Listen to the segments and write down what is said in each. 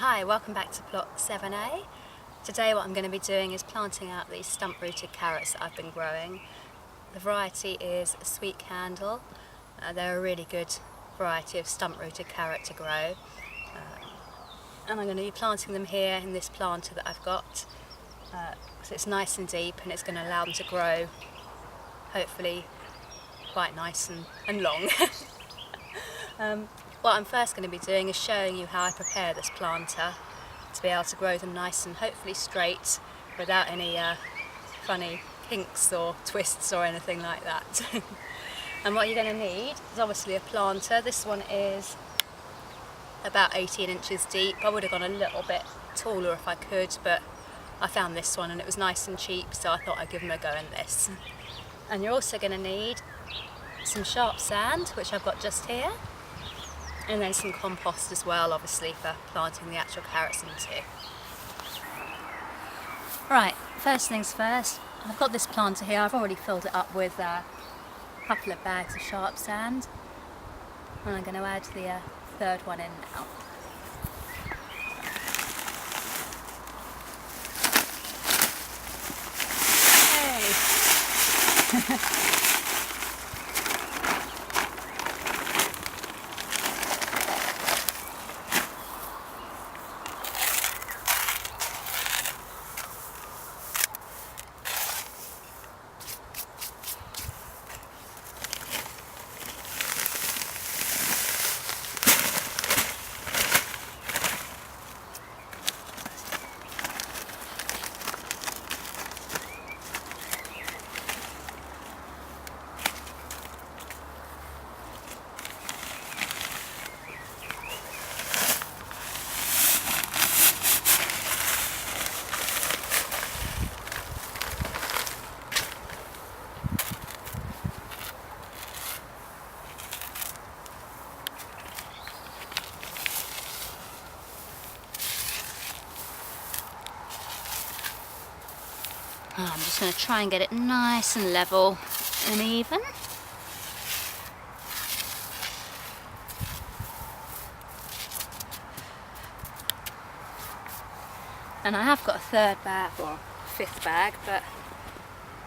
Hi, welcome back to plot 7A. Today what I'm going to be doing is planting out these stump-rooted carrots that I've been growing. The variety is a sweet candle. They're a really good variety of stump-rooted carrot to grow. And I'm going to be planting them here in this planter that I've got. So it's nice and deep and it's going to allow them to grow, hopefully, quite nice and long. What I'm first going to be doing is showing you how I prepare this planter to be able to grow them nice and hopefully straight without any funny kinks or twists or anything like that. And what you're going to need is obviously a planter. This one is about 18 inches deep. I would have gone a little bit taller if I could, but I found this one and it was nice and cheap, so I thought I'd give them a go in this. And you're also going to need some sharp sand, which I've got just here, and then some compost as well, obviously, for planting the actual carrots into. Right, first things first, I've got this planter here. I've already filled it up with a couple of bags of sharp sand, and I'm going to add the third one in now. Hey! I'm just going to try and get it nice and level and even. And I have got a third bag or fifth bag, but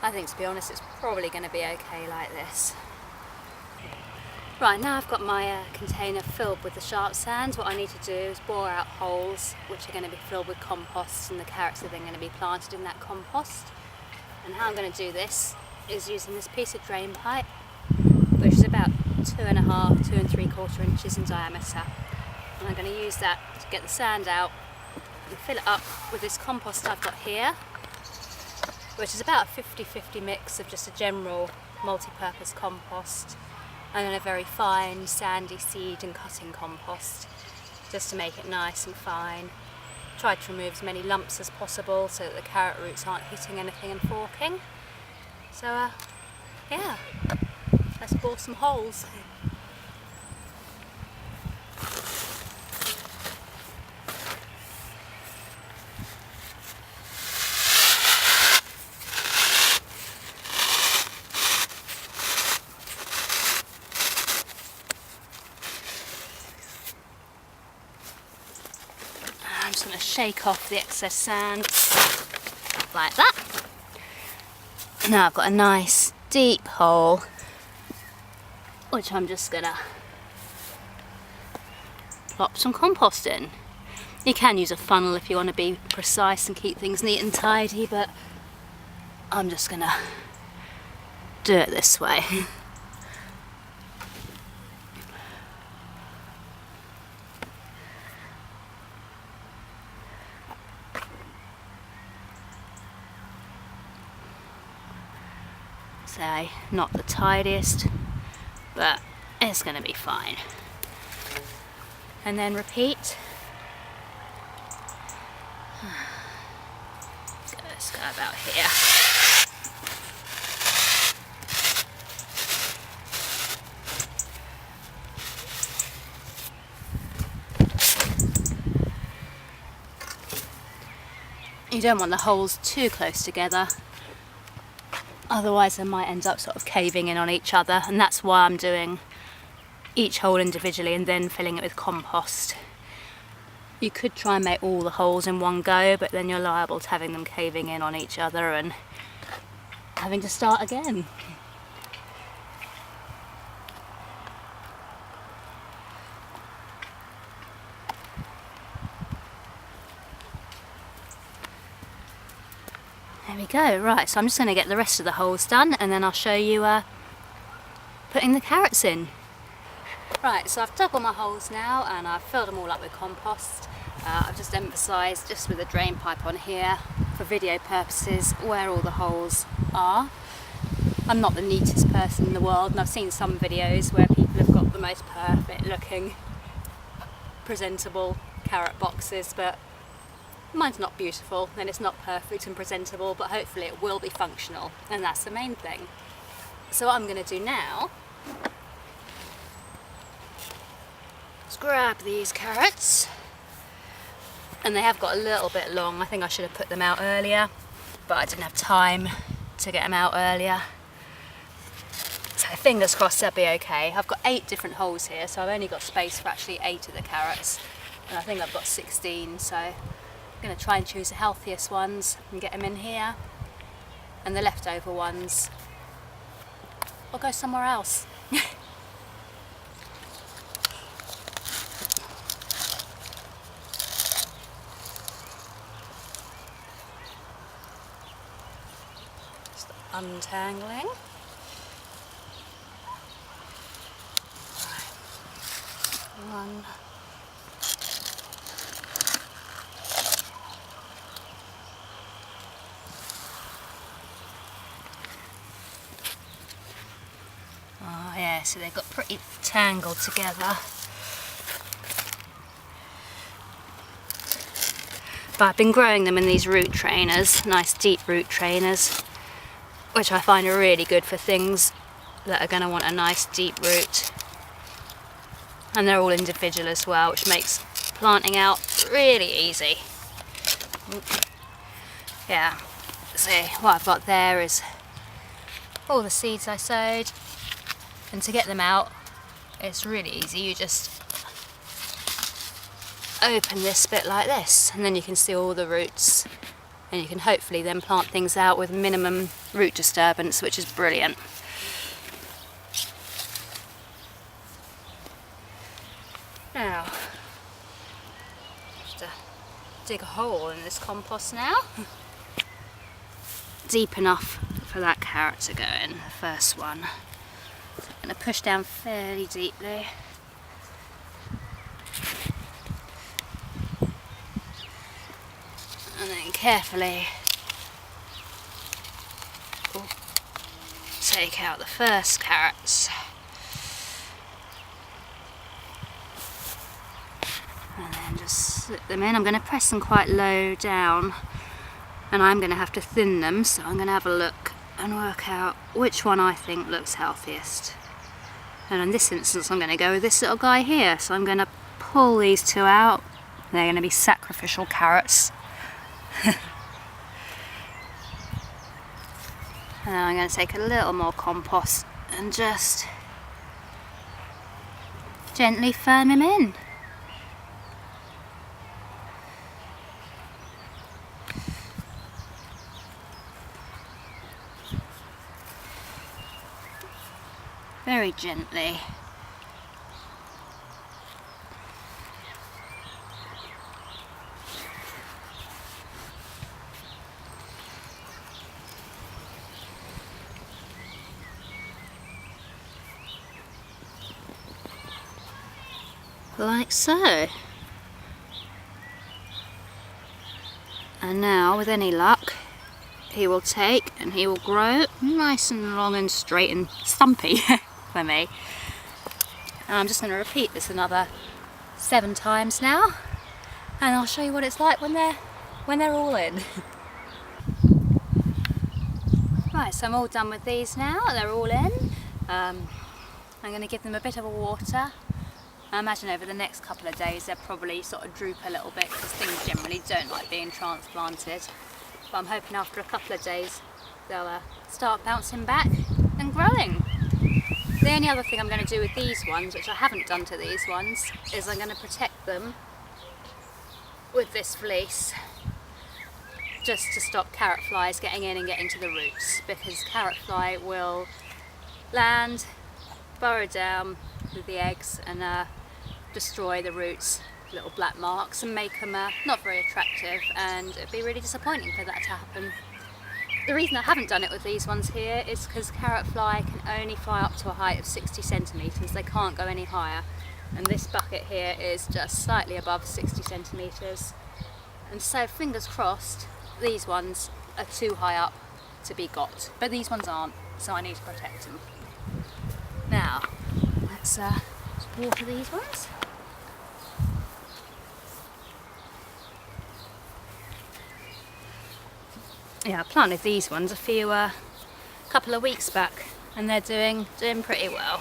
I think, to be honest, it's probably going to be okay like this. Right, now I've got my container filled with the sharp sand. What I need to do is bore out holes which are going to be filled with compost, and the carrots are then going to be planted in that compost. And how I'm going to do this is using this piece of drain pipe, which is about 2.5, 2 3/4 inches in diameter. And I'm going to use that to get the sand out and fill it up with this compost I've got here, which is about a 50-50 mix of just a general multi-purpose compost and then a very fine sandy seed and cutting compost, just to make it nice and fine. Try to remove as many lumps as possible so that the carrot roots aren't hitting anything and forking. So yeah, let's bore some holes. I'm just going to shake off the excess sand like that. Now I've got a nice deep hole which I'm just going to plop some compost in. You can use a funnel if you want to be precise and keep things neat and tidy, but I'm just going to do it this way. Say, not the tidiest, but it's going to be fine. And then repeat. Let's go about here. You don't want the holes too close together, otherwise they might end up sort of caving in on each other, and that's why I'm doing each hole individually and then filling it with compost. You could try and make all the holes in one go, but then you're liable to having them caving in on each other and having to start again. There we go. Right, so I'm just going to get the rest of the holes done and then I'll show you putting the carrots in. Right, so I've dug all my holes now and I've filled them all up with compost. I've just emphasised, just with a drain pipe on here, for video purposes, where all the holes are. I'm not the neatest person in the world, and I've seen some videos where people have got the most perfect looking, presentable carrot boxes, but mine's not beautiful and it's not perfect and presentable, but hopefully it will be functional, and that's the main thing. So what I'm going to do now is grab these carrots, and they have got a little bit long. I think I should have put them out earlier, but I didn't have time to get them out earlier. So fingers crossed they'll be okay. I've got 8 different holes here, so I've only got space for actually 8 of the carrots, and I think I've got 16, so I'm going to try and choose the healthiest ones and get them in here, and the leftover ones will go somewhere else. Just untangling. One. Oh yeah, so they've got pretty tangled together. But I've been growing them in these root trainers, nice deep root trainers, which I find are really good for things that are going to want a nice deep root. And they're all individual as well, which makes planting out really easy. Yeah, so what I've got there is all the seeds I sowed, and to get them out it's really easy. You just open this bit like this and then you can see all the roots, and you can hopefully then plant things out with minimum root disturbance, which is brilliant. Now, just dig a hole in this compost now. Deep enough for that carrot to go in, the first one. So I'm going to push down fairly deeply. And then carefully take out the first carrots. And then just slip them in. I'm going to press them quite low down, and I'm going to have to thin them, so I'm going to have a look and work out which one I think looks healthiest. And in this instance I'm going to go with this little guy here, so I'm going to pull these 2 out. They're going to be sacrificial carrots. And I'm going to take a little more compost and just gently firm him in. Very gently. Like so. And now, with any luck, he will take and he will grow nice and long and straight and stumpy for me. And I'm just going to repeat this another 7 times now, and I'll show you what it's like when they're all in. Right, so I'm all done with these now. They're all in. I'm going to give them a bit of a water. I imagine over the next couple of days they'll probably sort of droop a little bit, because things generally don't like being transplanted. But I'm hoping after a couple of days they'll start bouncing back and growing. The only other thing I'm going to do with these ones, which I haven't done to these ones, is I'm going to protect them with this fleece, just to stop carrot flies getting in and getting to the roots, because carrot fly will land, burrow down with the eggs and destroy the roots, little black marks, and make them not very attractive, and it'd be really disappointing for that to happen. The reason I haven't done it with these ones here is because carrot fly can only fly up to a height of 60 centimetres, they can't go any higher, and this bucket here is just slightly above 60 centimetres, and so fingers crossed these ones are too high up to be got, but these ones aren't, so I need to protect them. Now let's water these ones. Yeah, I planted these ones a few couple of weeks back, and they're doing pretty well.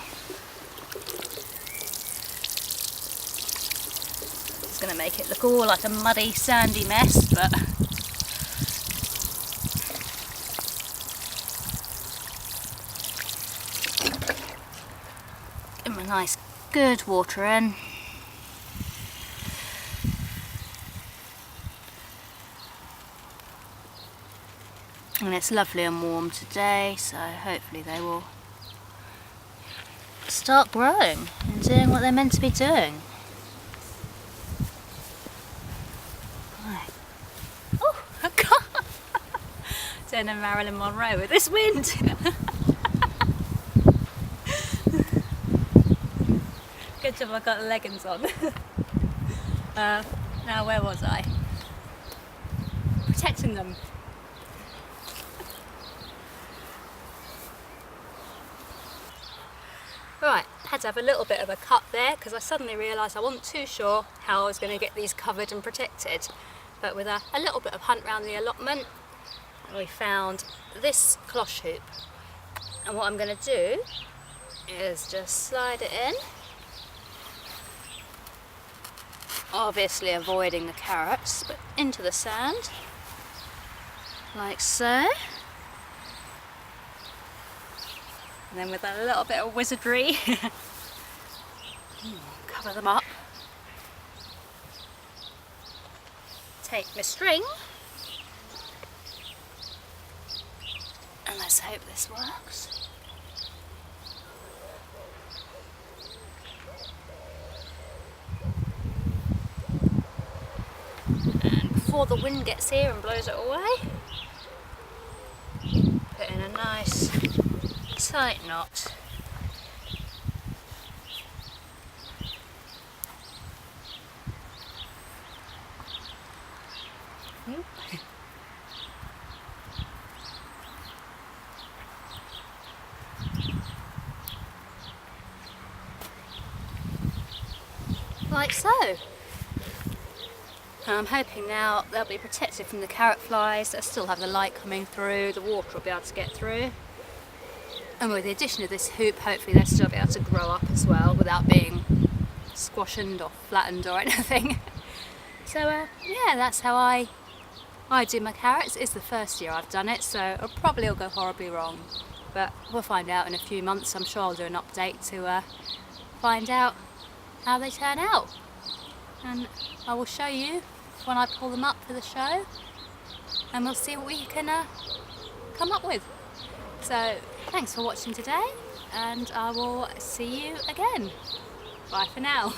It's going to make it look all like a muddy, sandy mess, but give them a nice, good water in. And it's lovely and warm today, so hopefully they will start growing and doing what they're meant to be doing. Right. Oh, I can't. Doing a Marilyn Monroe with this wind. Good job I got the leggings on. Now where was I? Protecting them. Right, had to have a little bit of a cut there because I suddenly realised I wasn't too sure how I was going to get these covered and protected. But with a little bit of hunt around the allotment, we found this cloche hoop. And what I'm going to do is just slide it in. Obviously avoiding the carrots, but into the sand, like so. And then with a little bit of wizardry, cover them up. Take my string, and let's hope this works. And before the wind gets here and blows it away, put in a nice tight knot. Like so. And I'm hoping now they'll be protected from the carrot flies. They'll still have the light coming through, the water will be able to get through. And with the addition of this hoop, hopefully they'll still be able to grow up as well without being squashed or flattened or anything. So yeah, that's how I do my carrots. It's the first year I've done it, so it'll probably all go horribly wrong. But we'll find out in a few months. I'm sure I'll do an update to find out how they turn out. And I will show you when I pull them up for the show, and we'll see what we can come up with. So thanks for watching today, and I will see you again. Bye for now.